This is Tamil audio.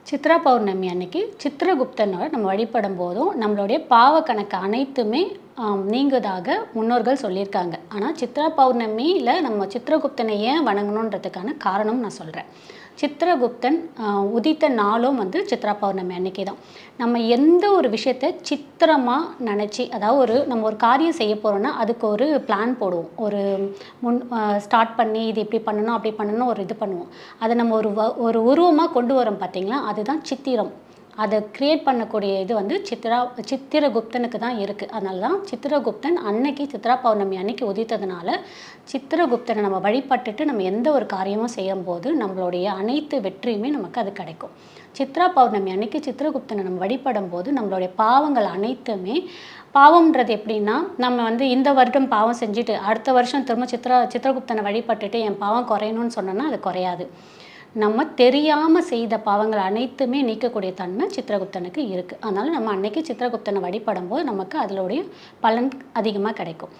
சித்ரா பௌர்ணமி அன்னைக்கு சித்திரகுப்தனோட நம்ம வழிபடும் போதும் நம்மளுடைய பாவ கணக்கு அனைத்துமே நீங்குவதாக முன்னோர்கள் சொல்லியிருக்காங்க. ஆனால் சித்ரா பௌர்ணமியில் நம்ம சித்திரகுப்தனை ஏன் வணங்கணுன்றதுக்கான காரணம் நான் சொல்கிறேன். சித்திரகுப்தன் உதித்த நாளும் வந்து சித்ரா பௌர்ணமி அன்னைக்கு தான். நம்ம எந்த ஒரு விஷயத்தை சித்திரமாக நினச்சி, அதாவது நம்ம ஒரு காரியம் செய்ய போகிறோன்னா அதுக்கு ஒரு பிளான் போடுவோம். ஒரு முன் ஸ்டார்ட் பண்ணி இது இப்படி பண்ணணும் அப்படி பண்ணணும் ஒரு இது பண்ணுவோம். அதை நம்ம ஒரு உருவமாக கொண்டு வரோம் பார்த்தீங்களா, அதுதான் சித்திரம். அதை க்ரியேட் பண்ணக்கூடிய இது வந்து சித்திரகுப்தனுக்கு தான் இருக்குது. அதனால தான் சித்திரகுப்தன் அன்னைக்கு சித்ரா பௌர்ணமி அன்னைக்கு உதித்ததுனால சித்திரகுப்தனை நம்ம வழிபட்டுட்டு நம்ம எந்த ஒரு காரியமும் செய்யும்போது நம்மளுடைய அனைத்து வெற்றியுமே நமக்கு அது கிடைக்கும். சித்ரா பௌர்ணமி அன்னைக்கு சித்திரகுப்தனை நம்ம வழிபடும் போது நம்மளுடைய பாவங்கள் அனைத்துமே, பாவம்ன்றது எப்படின்னா, நம்ம வந்து இந்த வருடம் பாவம் செஞ்சுட்டு அடுத்த வருஷம் திரும்ப சித்திரகுப்தனை வழிபட்டுட்டு என் பாவம் குறையணும்னு சொன்னோன்னா அது குறையாது. நம்ம தெரியாமல் செய்த பாவங்கள் அனைத்துமே நீக்கக்கூடிய தன்மை சித்திரகுப்தனுக்கு இருக்குது. அதனால் நம்ம அன்னைக்கு சித்திரகுப்தனை வழிபடும் போது நமக்கு அதனுடைய பலன் அதிகமாக கிடைக்கும்.